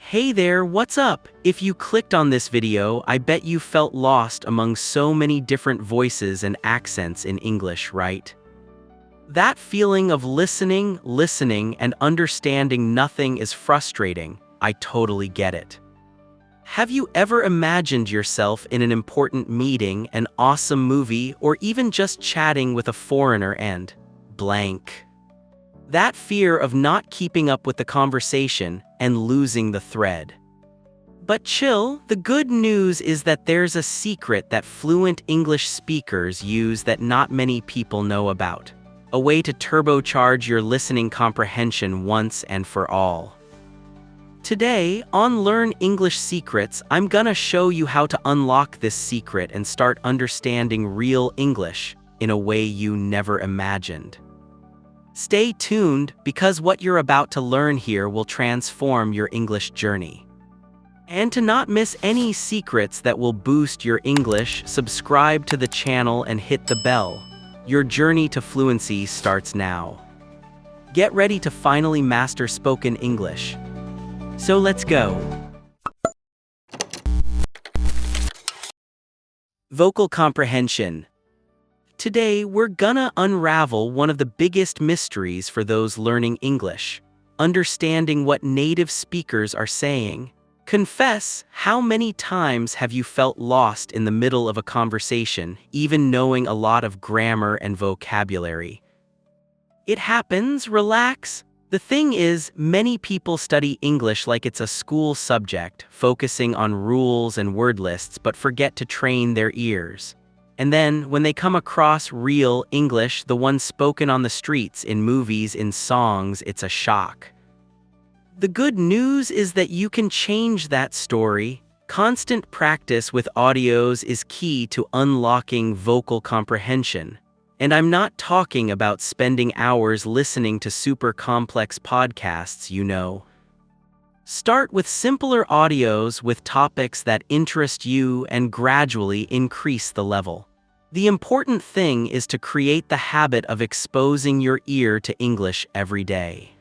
Hey there, what's up? If you clicked on this video, I bet you felt lost among so many different voices and accents in English, right? That feeling of listening, and understanding nothing is frustrating. I totally get it. Have you ever imagined yourself in an important meeting, an awesome movie, or even just chatting with a foreigner and blank? That fear of not keeping up with the conversation and losing the thread. But chill, the good news is that there's a secret that fluent English speakers use that not many people know about. A way to turbocharge your listening comprehension once and for all. Today, on Learn English Secrets, I'm gonna show you how to unlock this secret and start understanding real English in a way you never imagined. Stay tuned, because what you're about to learn here will transform your English journey. And to not miss any secrets that will boost your English, subscribe to the channel and hit the bell. Your journey to fluency starts now. Get ready to finally master spoken English. So let's go. Vocal comprehension. Today, we're gonna unravel one of the biggest mysteries for those learning English: understanding what native speakers are saying. Confess, how many times have you felt lost in the middle of a conversation, even knowing a lot of grammar and vocabulary? It happens, relax. The thing is, many people study English like it's a school subject, focusing on rules and word lists but forget to train their ears. And then, when they come across real English, the one spoken on the streets, in movies, in songs, it's a shock. The good news is that you can change that story. Constant practice with audios is key to unlocking vocal comprehension. And I'm not talking about spending hours listening to super complex podcasts, you know. Start with simpler audios with topics that interest you and gradually increase the level. The important thing is to create the habit of exposing your ear to English every day.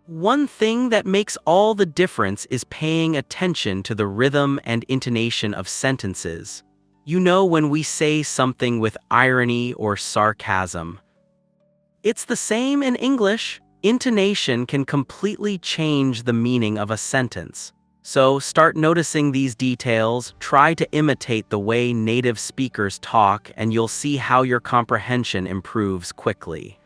One thing that makes all the difference is paying attention to the rhythm and intonation of sentences. You know, when we say something with irony or sarcasm. It's the same in English. Intonation can completely change the meaning of a sentence. So start noticing these details, try to imitate the way native speakers talk, and you'll see how your comprehension improves quickly.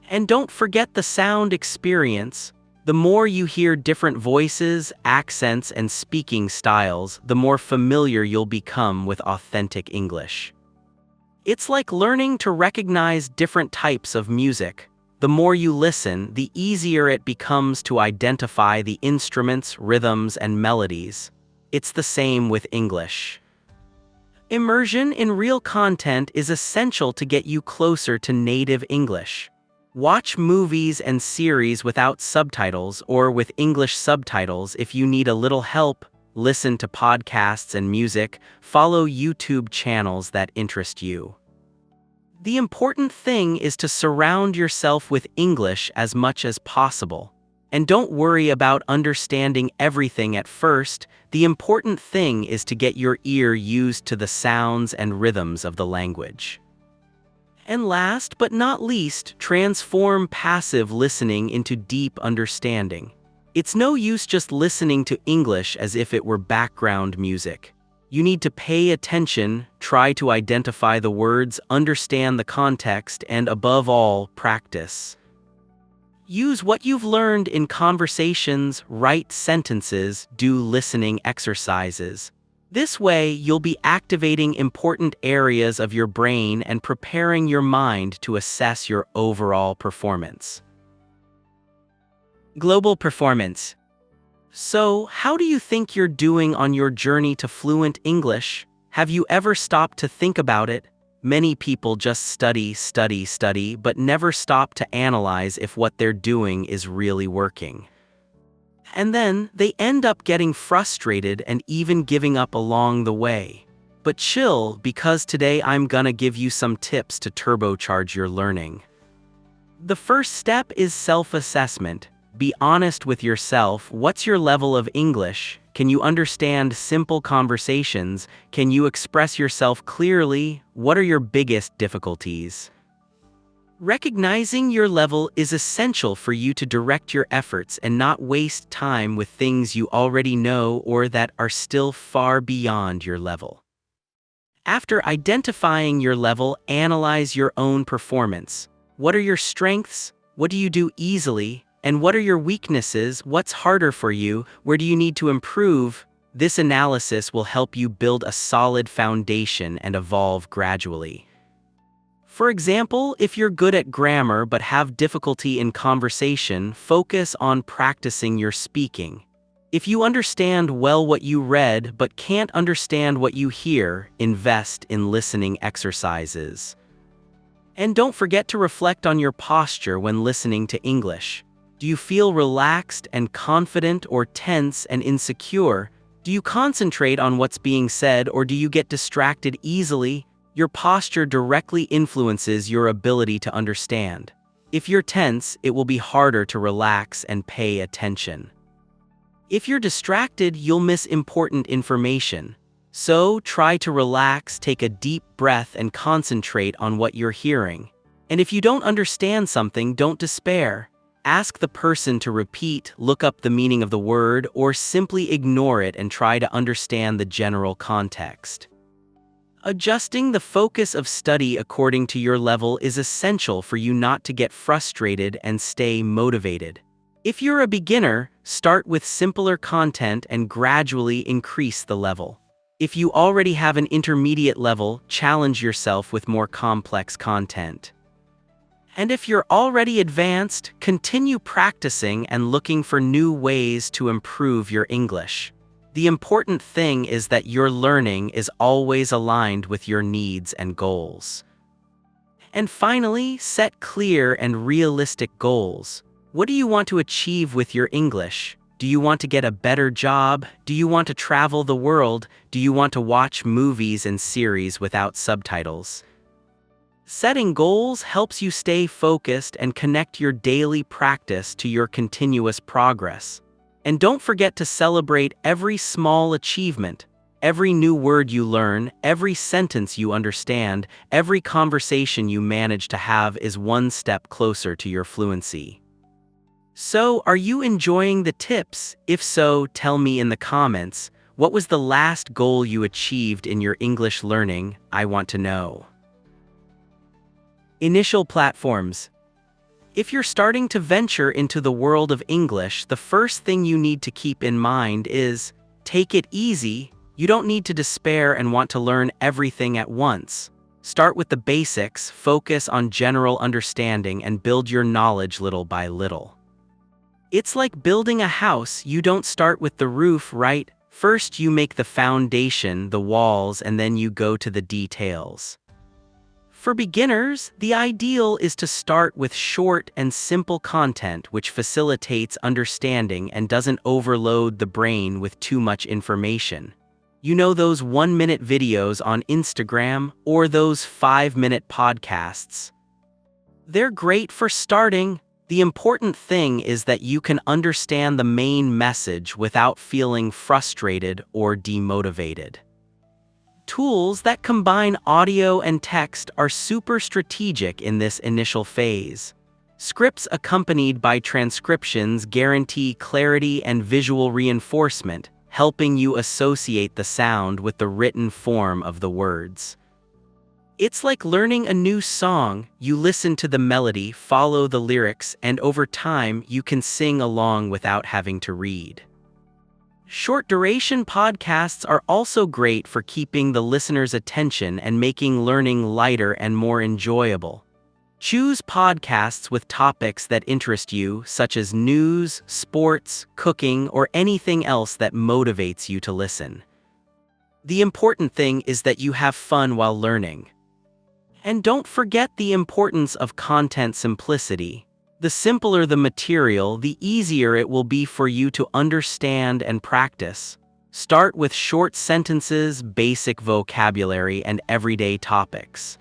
And don't forget the sound experience. The more you hear different voices, accents, and speaking styles, the more familiar you'll become with authentic English. It's like learning to recognize different types of music. The more you listen, the easier it becomes to identify the instruments, rhythms, and melodies. It's the same with English. Immersion in real content is essential to get you closer to native English. Watch movies and series without subtitles or with English subtitles if you need a little help. Listen to podcasts and music. Follow YouTube channels that interest you. The important thing is to surround yourself with English as much as possible. And don't worry about understanding everything at first. The important thing is to get your ear used to the sounds and rhythms of the language. And last but not least, transform passive listening into deep understanding. It's no use just listening to English as if it were background music. You need to pay attention, try to identify the words, understand the context, and above all, practice. Use what you've learned in conversations, write sentences, do listening exercises. This way, you'll be activating important areas of your brain and preparing your mind to assess your overall performance. Global performance. So, how do you think you're doing on your journey to fluent English? Have you ever stopped to think about it? Many people just study, but never stop to analyze if what they're doing is really working. And then, they end up getting frustrated and even giving up along the way. But chill, because today I'm gonna give you some tips to turbocharge your learning. The first step is self-assessment. Be honest with yourself. What's your level of English? Can you understand simple conversations? Can you express yourself clearly? What are your biggest difficulties? Recognizing your level is essential for you to direct your efforts and not waste time with things you already know or that are still far beyond your level. After identifying your level, analyze your own performance. What are your strengths? What do you do easily? And what are your weaknesses? What's harder for you? Where do you need to improve? This analysis will help you build a solid foundation and evolve gradually. For example, if you're good at grammar but have difficulty in conversation, focus on practicing your speaking. If you understand well what you read but can't understand what you hear, invest in listening exercises. And don't forget to reflect on your posture when listening to English. Do you feel relaxed and confident or tense and insecure? Do you concentrate on what's being said or do you get distracted easily? Your posture directly influences your ability to understand. If you're tense, it will be harder to relax and pay attention. If you're distracted, you'll miss important information. So, try to relax, take a deep breath, and concentrate on what you're hearing. And if you don't understand something, don't despair. Ask the person to repeat, look up the meaning of the word, or simply ignore it and try to understand the general context. Adjusting the focus of study according to your level is essential for you not to get frustrated and stay motivated. If you're a beginner, start with simpler content and gradually increase the level. If you already have an intermediate level, challenge yourself with more complex content. And if you're already advanced, continue practicing and looking for new ways to improve your English. The important thing is that your learning is always aligned with your needs and goals. And finally, set clear and realistic goals. What do you want to achieve with your English? Do you want to get a better job? Do you want to travel the world? Do you want to watch movies and series without subtitles? Setting goals helps you stay focused and connect your daily practice to your continuous progress. And don't forget to celebrate every small achievement, every new word you learn, every sentence you understand, every conversation you manage to have is one step closer to your fluency. So, are you enjoying the tips? If so, tell me in the comments, what was the last goal you achieved in your English learning? I want to know. Initial platforms. If you're starting to venture into the world of English, the first thing you need to keep in mind is, take it easy. You don't need to despair and want to learn everything at once. Start with the basics, focus on general understanding, and build your knowledge little by little. It's like building a house. You don't start with the roof, right? First you make the foundation, the walls, and then you go to the details. For beginners, the ideal is to start with short and simple content which facilitates understanding and doesn't overload the brain with too much information. You know those 1-minute videos on Instagram or those 5-minute podcasts? They're great for starting. The important thing is that you can understand the main message without feeling frustrated or demotivated. Tools that combine audio and text are super strategic in this initial phase. Scripts accompanied by transcriptions guarantee clarity and visual reinforcement, helping you associate the sound with the written form of the words. It's like learning a new song. You listen to the melody, follow the lyrics, and over time you can sing along without having to read. Short-duration podcasts are also great for keeping the listener's attention and making learning lighter and more enjoyable. Choose podcasts with topics that interest you, such as news, sports, cooking, or anything else that motivates you to listen. The important thing is that you have fun while learning. And don't forget the importance of content simplicity. The simpler the material, the easier it will be for you to understand and practice. Start with short sentences, basic vocabulary, and everyday topics.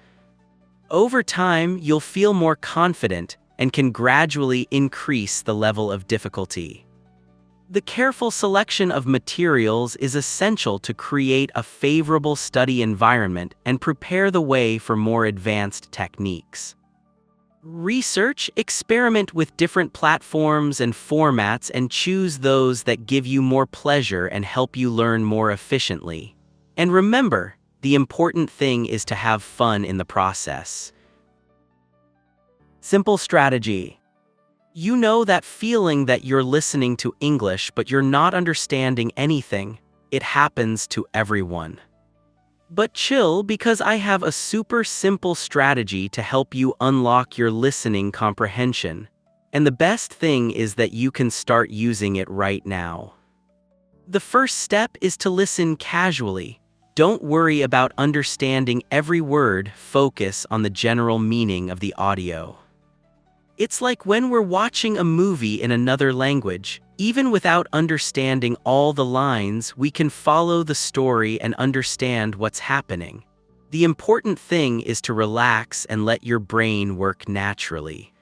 Over time, you'll feel more confident, and can gradually increase the level of difficulty. The careful selection of materials is essential to create a favorable study environment and prepare the way for more advanced techniques. Research, experiment with different platforms and formats, and choose those that give you more pleasure and help you learn more efficiently. And remember, the important thing is to have fun in the process. Simple strategy. You know that feeling that you're listening to English but you're not understanding anything? It happens to everyone. But chill, because I have a super simple strategy to help you unlock your listening comprehension. And the best thing is that you can start using it right now. The first step is to listen casually. Don't worry about understanding every word, focus on the general meaning of the audio. It's like when we're watching a movie in another language. Even without understanding all the lines, we can follow the story and understand what's happening. The important thing is to relax and let your brain work naturally.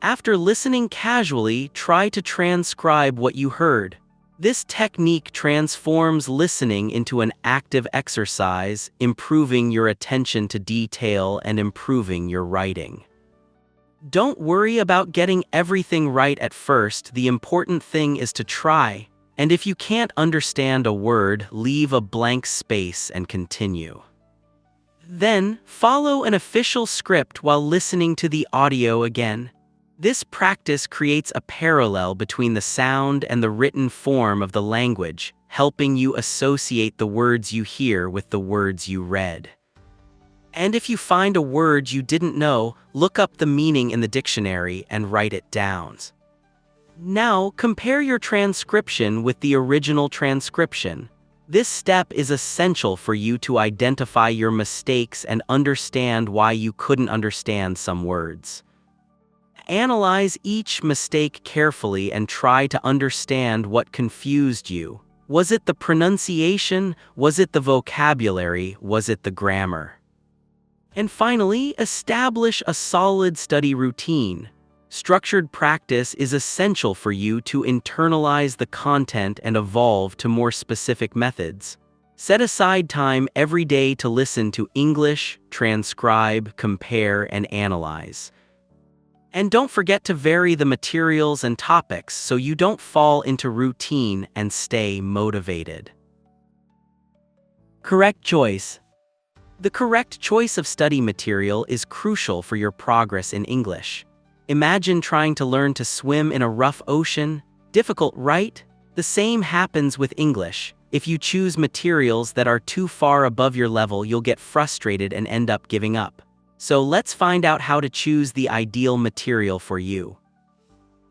After listening casually, try to transcribe what you heard. This technique transforms listening into an active exercise, improving your attention to detail and improving your writing. Don't worry about getting everything right at first. The important thing is to try. And if you can't understand a word, leave a blank space and continue. Then, follow an official script while listening to the audio again. This practice creates a parallel between the sound and the written form of the language, helping you associate the words you hear with the words you read. And if you find a word you didn't know, look up the meaning in the dictionary and write it down. Now, compare your transcription with the original transcription. This step is essential for you to identify your mistakes and understand why you couldn't understand some words. Analyze each mistake carefully and try to understand what confused you. Was it the pronunciation? Was it the vocabulary? Was it the grammar? And finally, establish a solid study routine. Structured practice is essential for you to internalize the content and evolve to more specific methods. Set aside time every day to listen to English, transcribe, compare, and analyze. And don't forget to vary the materials and topics so you don't fall into routine and stay motivated. Correct choice. The correct choice of study material is crucial for your progress in English. Imagine trying to learn to swim in a rough ocean. Difficult, right? The same happens with English. If you choose materials that are too far above your level, you'll get frustrated and end up giving up. So let's find out how to choose the ideal material for you.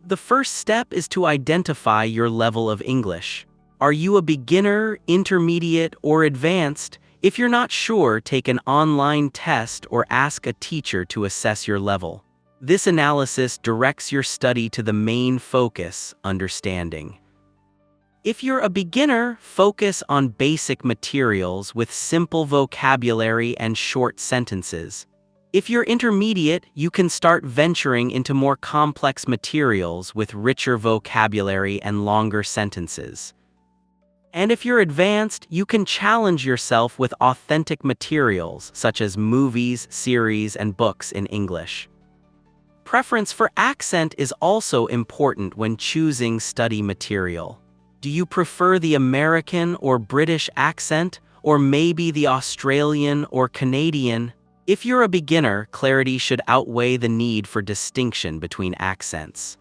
The first step is to identify your level of English. Are you a beginner, intermediate, or advanced? If you're not sure, take an online test or ask a teacher to assess your level. This analysis directs your study to the main focus, understanding. If you're a beginner, focus on basic materials with simple vocabulary and short sentences. If you're intermediate, you can start venturing into more complex materials with richer vocabulary and longer sentences. And if you're advanced, you can challenge yourself with authentic materials such as movies, series, and books in English. Preference for accent is also important when choosing study material. Do you prefer the American or British accent, or maybe the Australian or Canadian? If you're a beginner, clarity should outweigh the need for distinction between accents.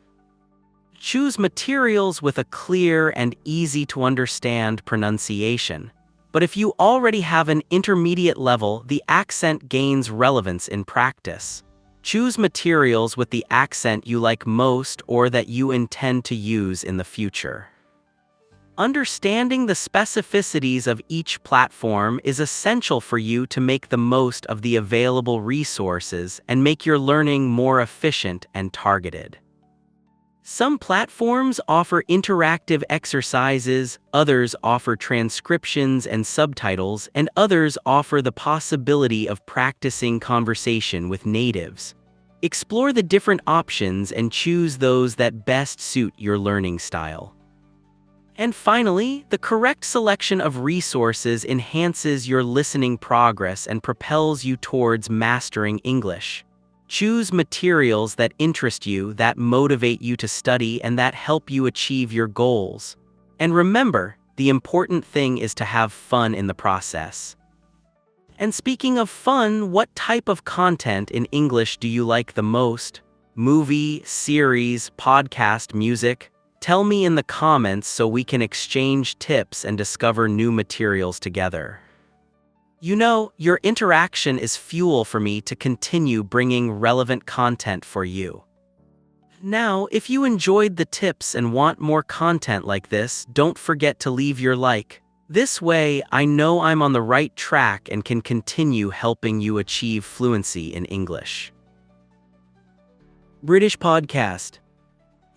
Choose materials with a clear and easy-to-understand pronunciation. But if you already have an intermediate level, the accent gains relevance in practice. Choose materials with the accent you like most or that you intend to use in the future. Understanding the specificities of each platform is essential for you to make the most of the available resources and make your learning more efficient and targeted. Some platforms offer interactive exercises, others offer transcriptions and subtitles, and others offer the possibility of practicing conversation with natives. Explore the different options and choose those that best suit your learning style. And finally, the correct selection of resources enhances your listening progress and propels you towards mastering English. Choose materials that interest you, that motivate you to study, and that help you achieve your goals. And remember, the important thing is to have fun in the process. And speaking of fun, what type of content in English do you like the most? Movie, series, podcast, music? Tell me in the comments so we can exchange tips and discover new materials together. You know, your interaction is fuel for me to continue bringing relevant content for you. Now, if you enjoyed the tips and want more content like this, don't forget to leave your like. This way, I know I'm on the right track and can continue helping you achieve fluency in English. British Podcast.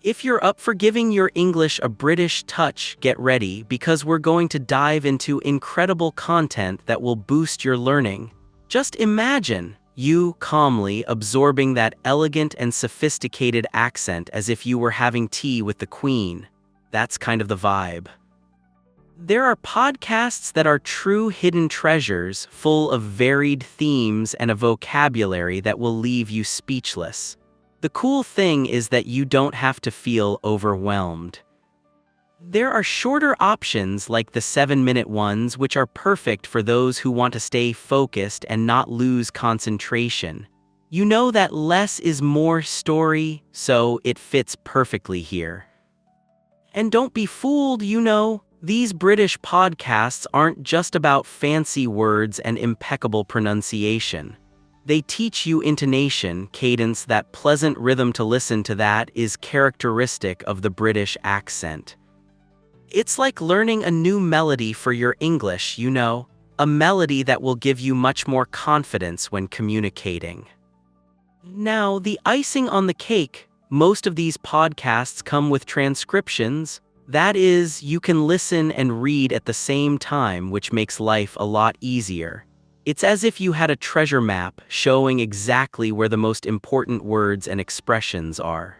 If you're up for giving your English a British touch, get ready because we're going to dive into incredible content that will boost your learning. Just imagine you calmly absorbing that elegant and sophisticated accent as if you were having tea with the Queen. That's kind of the vibe. There are podcasts that are true hidden treasures, full of varied themes and a vocabulary that will leave you speechless. The cool thing is that you don't have to feel overwhelmed. There are shorter options like the 7-minute ones, which are perfect for those who want to stay focused and not lose concentration. You know that less is more story, so it fits perfectly here. And don't be fooled, you know. These British podcasts aren't just about fancy words and impeccable pronunciation. They teach you intonation, cadence, that pleasant rhythm to listen to that is characteristic of the British accent. It's like learning a new melody for your English, you know, a melody that will give you much more confidence when communicating. Now, the icing on the cake, most of these podcasts come with transcriptions. That is, you can listen and read at the same time, which makes life a lot easier. It's as if you had a treasure map showing exactly where the most important words and expressions are.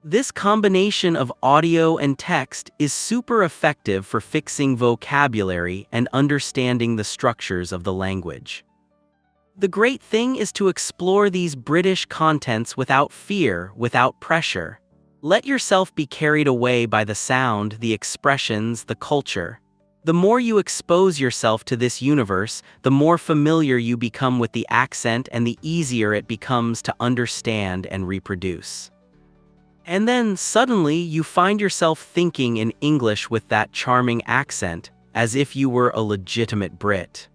This combination of audio and text is super effective for fixing vocabulary and understanding the structures of the language. The great thing is to explore these British contents without fear, without pressure. Let yourself be carried away by the sound, the expressions, the culture. The more you expose yourself to this universe, the more familiar you become with the accent and the easier it becomes to understand and reproduce. And then, suddenly, you find yourself thinking in English with that charming accent, as if you were a legitimate Brit.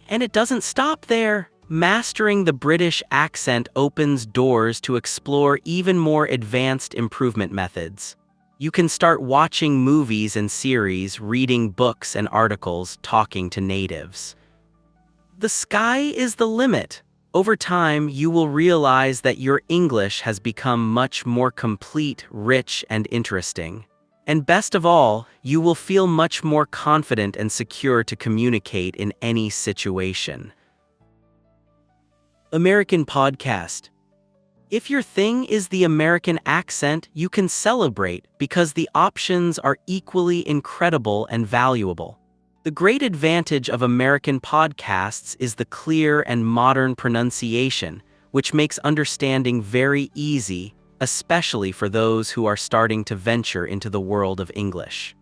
And it doesn't stop there. Mastering the British accent opens doors to explore even more advanced improvement methods. You can start watching movies and series, reading books and articles, talking to natives. The sky is the limit. Over time, you will realize that your English has become much more complete, rich, and interesting. And best of all, you will feel much more confident and secure to communicate in any situation. American Podcast. If your thing is the American accent, you can celebrate because the options are equally incredible and valuable. The great advantage of American podcasts is the clear and modern pronunciation, which makes understanding very easy, especially for those who are starting to venture into the world of English.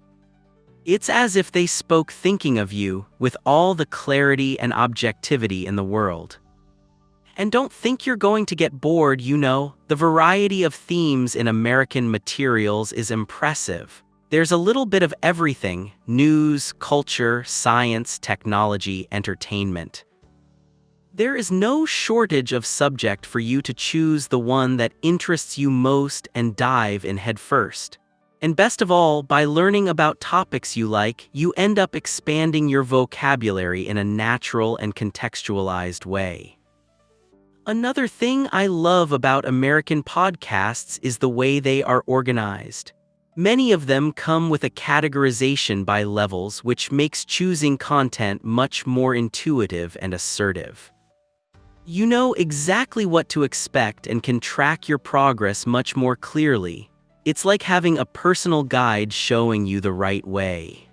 It's as if they spoke thinking of you, with all the clarity and objectivity in the world. And don't think you're going to get bored, you know. The variety of themes in American materials is impressive. There's a little bit of everything: news, culture, science, technology, entertainment. There is no shortage of subject for you to choose the one that interests you most and dive in headfirst. And best of all, by learning about topics you like, you end up expanding your vocabulary in a natural and contextualized way. Another thing I love about American podcasts is the way they are organized. Many of them come with a categorization by levels, which makes choosing content much more intuitive and assertive. You know exactly what to expect and can track your progress much more clearly. It's like having a personal guide showing you the right way.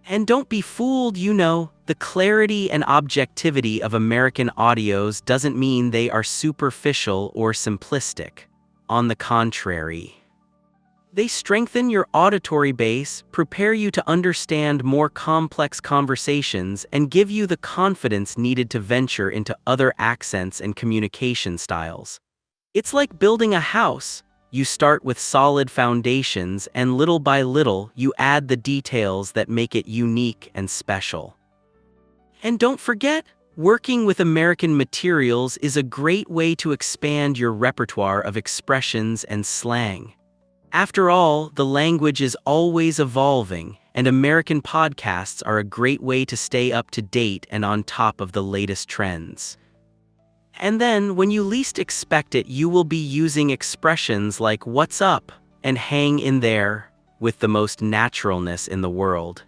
And don't be fooled, the clarity and objectivity of American audios doesn't mean they are superficial or simplistic. On the contrary, they strengthen your auditory base, prepare you to understand more complex conversations, and give you the confidence needed to venture into other accents and communication styles. It's like building a house. You start with solid foundations, and little by little, you add the details that make it unique and special. And don't forget, working with American materials is a great way to expand your repertoire of expressions and slang. After all, the language is always evolving, and American podcasts are a great way to stay up to date and on top of the latest trends. And then, when you least expect it, you will be using expressions like "what's up" and "hang in there" with the most naturalness in the world.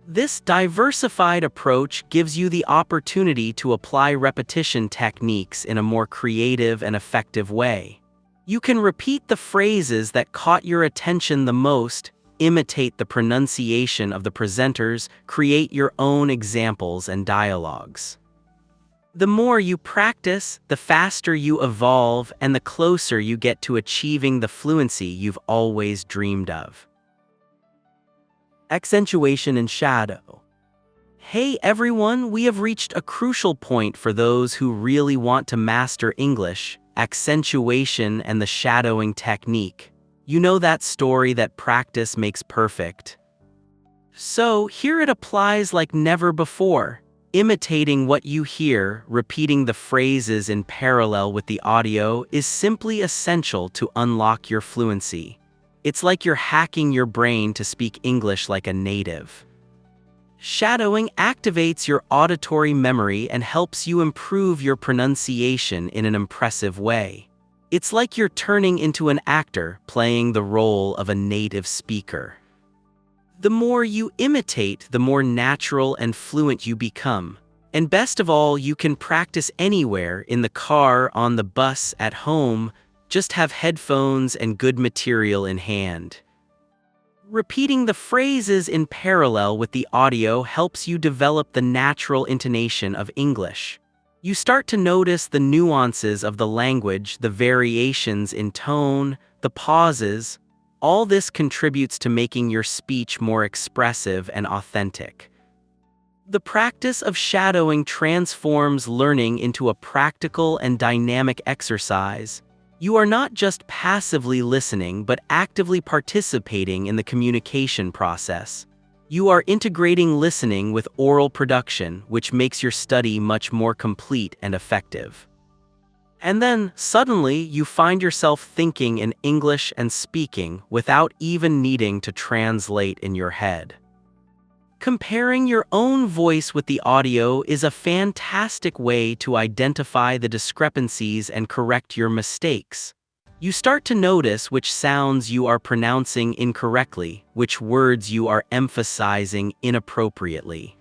This diversified approach gives you the opportunity to apply repetition techniques in a more creative and effective way. You can repeat the phrases that caught your attention the most, imitate the pronunciation of the presenters, create your own examples and dialogues. The more you practice, the faster you evolve and the closer you get to achieving the fluency you've always dreamed of. Accentuation and Shadow. Hey everyone, we have reached a crucial point for those who really want to master English: accentuation and the shadowing technique. You know that story that practice makes perfect. So here it applies like never before. Imitating what you hear, repeating the phrases in parallel with the audio is simply essential to unlock your fluency. It's like you're hacking your brain to speak English like a native. Shadowing activates your auditory memory and helps you improve your pronunciation in an impressive way. It's like you're turning into an actor playing the role of a native speaker. The more you imitate, the more natural and fluent you become. And best of all, you can practice anywhere: in the car, on the bus, at home. Just have headphones and good material in hand. Repeating the phrases in parallel with the audio helps you develop the natural intonation of English. You start to notice the nuances of the language, the variations in tone, the pauses. All this contributes to making your speech more expressive and authentic. The practice of shadowing transforms learning into a practical and dynamic exercise. You are not just passively listening, but actively participating in the communication process. You are integrating listening with oral production, which makes your study much more complete and effective. And then, suddenly, you find yourself thinking in English and speaking without even needing to translate in your head. Comparing your own voice with the audio is a fantastic way to identify the discrepancies and correct your mistakes. You start to notice which sounds you are pronouncing incorrectly, which words you are emphasizing inappropriately.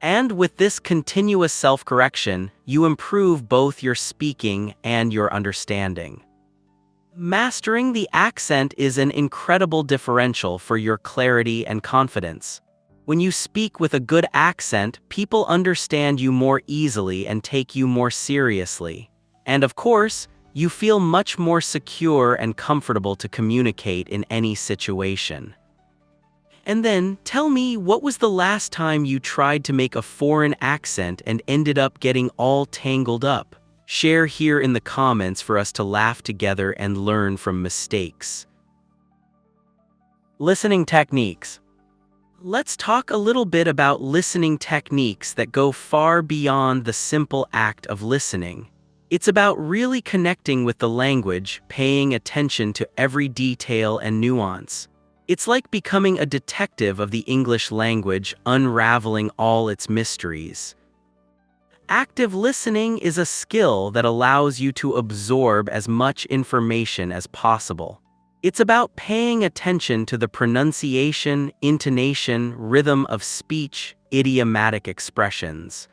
And with this continuous self-correction, you improve both your speaking and your understanding. Mastering the accent is an incredible differential for your clarity and confidence. When you speak with a good accent, people understand you more easily and take you more seriously. And of course, you feel much more secure and comfortable to communicate in any situation. And then, tell me, what was the last time you tried to make a foreign accent and ended up getting all tangled up? Share here in the comments for us to laugh together and learn from mistakes. Listening techniques. Let's talk a little bit about listening techniques that go far beyond the simple act of listening. It's about really connecting with the language, paying attention to every detail and nuance. It's like becoming a detective of the English language, unraveling all its mysteries. Active listening is a skill that allows you to absorb as much information as possible. It's about paying attention to the pronunciation, intonation, rhythm of speech, idiomatic expressions.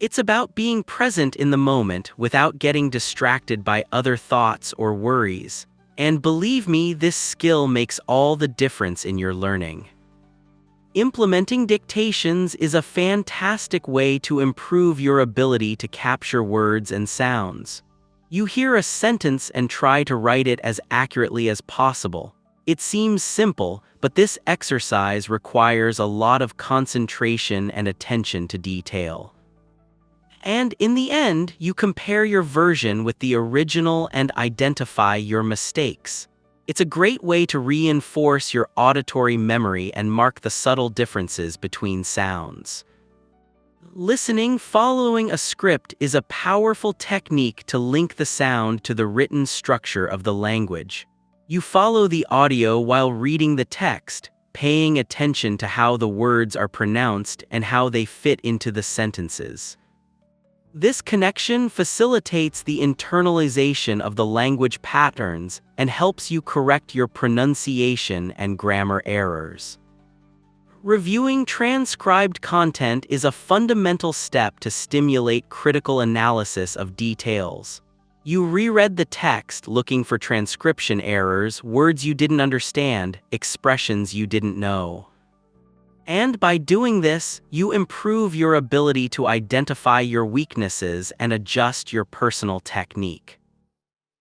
It's about being present in the moment without getting distracted by other thoughts or worries. And believe me, this skill makes all the difference in your learning. Implementing dictations is a fantastic way to improve your ability to capture words and sounds. You hear a sentence and try to write it as accurately as possible. It seems simple, but this exercise requires a lot of concentration and attention to detail. And in the end, you compare your version with the original and identify your mistakes. It's a great way to reinforce your auditory memory and mark the subtle differences between sounds. Listening following a script is a powerful technique to link the sound to the written structure of the language. You follow the audio while reading the text, paying attention to how the words are pronounced and how they fit into the sentences. This connection facilitates the internalization of the language patterns and helps you correct your pronunciation and grammar errors. Reviewing transcribed content is a fundamental step to stimulate critical analysis of details. You reread the text looking for transcription errors, words you didn't understand, expressions you didn't know. And by doing this, you improve your ability to identify your weaknesses and adjust your personal technique.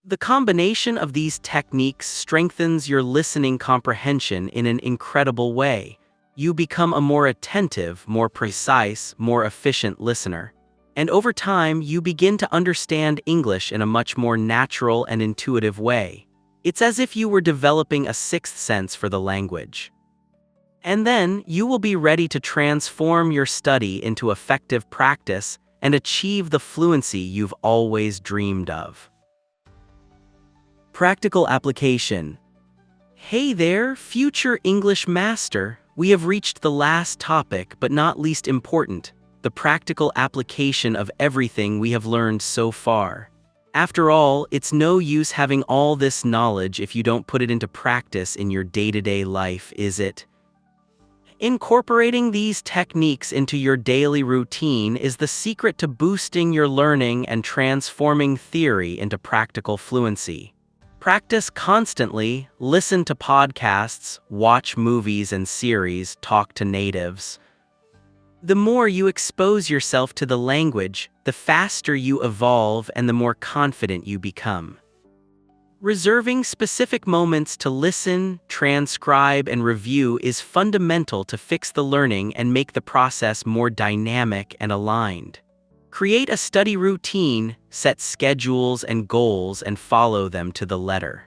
The combination of these techniques strengthens your listening comprehension in an incredible way. You become a more attentive, more precise, more efficient listener. And over time, you begin to understand English in a much more natural and intuitive way. It's as if you were developing a sixth sense for the language. And then, you will be ready to transform your study into effective practice and achieve the fluency you've always dreamed of. Practical application. Hey there, future English master! We have reached the last topic, but not least important, the practical application of everything we have learned so far. After all, it's no use having all this knowledge if you don't put it into practice in your day-to-day life, is it? Incorporating these techniques into your daily routine is the secret to boosting your learning and transforming theory into practical fluency. Practice constantly, listen to podcasts, watch movies and series, talk to natives. The more you expose yourself to the language, the faster you evolve and the more confident you become. Reserving specific moments to listen, transcribe, and review is fundamental to fix the learning and make the process more dynamic and aligned. Create a study routine, set schedules and goals, and follow them to the letter.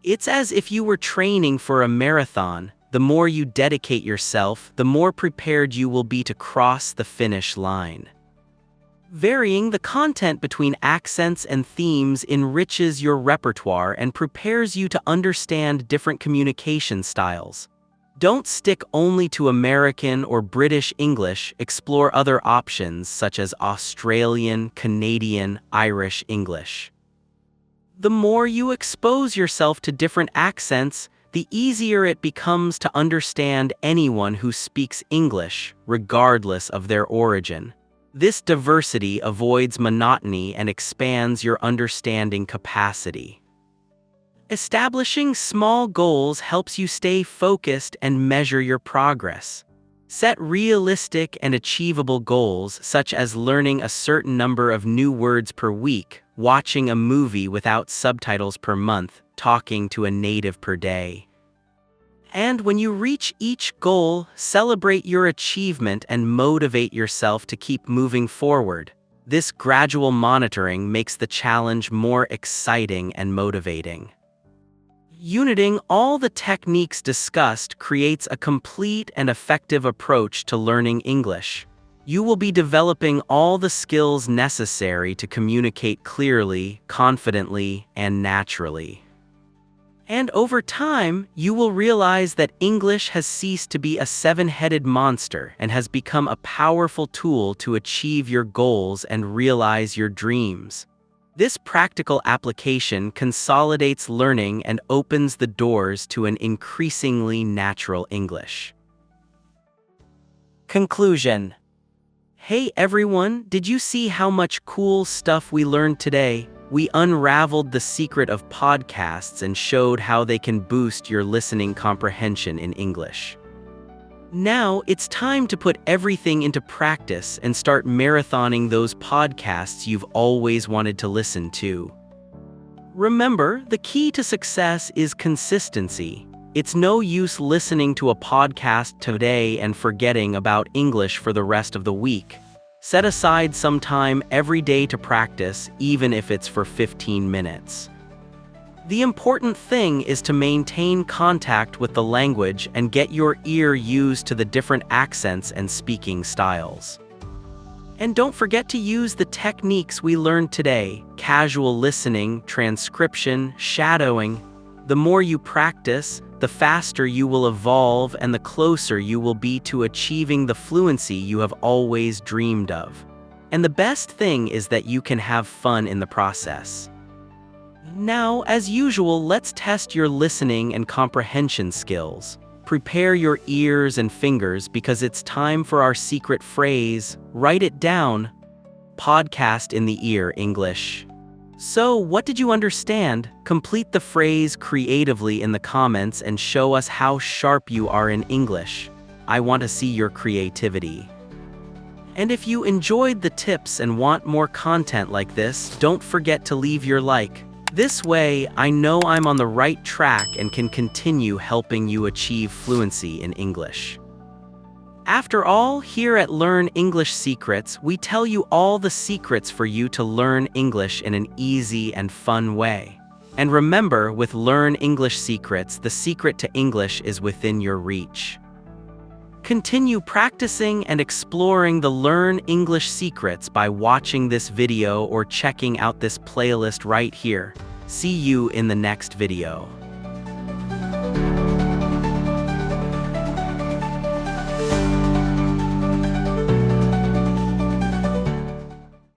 It's as if you were training for a marathon. The more you dedicate yourself, the more prepared you will be to cross the finish line. Varying the content between accents and themes enriches your repertoire and prepares you to understand different communication styles. Don't stick only to American or British English, explore other options such as Australian, Canadian, Irish English. The more you expose yourself to different accents, the easier it becomes to understand anyone who speaks English, regardless of their origin. This diversity avoids monotony and expands your understanding capacity. Establishing small goals helps you stay focused and measure your progress. Set realistic and achievable goals, such as learning a certain number of new words per week, watching a movie without subtitles per month, talking to a native per day. And when you reach each goal, celebrate your achievement and motivate yourself to keep moving forward. This gradual monitoring makes the challenge more exciting and motivating. Uniting all the techniques discussed creates a complete and effective approach to learning English. You will be developing all the skills necessary to communicate clearly, confidently, and naturally. And over time, you will realize that English has ceased to be a seven-headed monster and has become a powerful tool to achieve your goals and realize your dreams. This practical application consolidates learning and opens the doors to an increasingly natural English. Conclusion. Hey everyone, did you see how much cool stuff we learned today? We unraveled the secret of podcasts and showed how they can boost your listening comprehension in English. Now it's time to put everything into practice and start marathoning those podcasts you've always wanted to listen to. Remember, the key to success is consistency. It's no use listening to a podcast today and forgetting about English for the rest of the week. Set aside some time every day to practice, even if it's for 15 minutes. The important thing is to maintain contact with the language and get your ear used to the different accents and speaking styles. And don't forget to use the techniques we learned today: casual listening, transcription, shadowing. The more you practice, the faster you will evolve and the closer you will be to achieving the fluency you have always dreamed of. And the best thing is that you can have fun in the process. Now, as usual, let's test your listening and comprehension skills. Prepare your ears and fingers because it's time for our secret phrase. Write it down. Podcast in the ear English. So, what did you understand? Complete the phrase creatively in the comments and show us how sharp you are in English. I want to see your creativity. And if you enjoyed the tips and want more content like this, don't forget to leave your like. This way, I know I'm on the right track and can continue helping you achieve fluency in English. After all, here at Learn English Secrets, we tell you all the secrets for you to learn English in an easy and fun way. And remember, with Learn English Secrets, the secret to English is within your reach. Continue practicing and exploring the Learn English Secrets by watching this video or checking out this playlist right here. See you in the next video.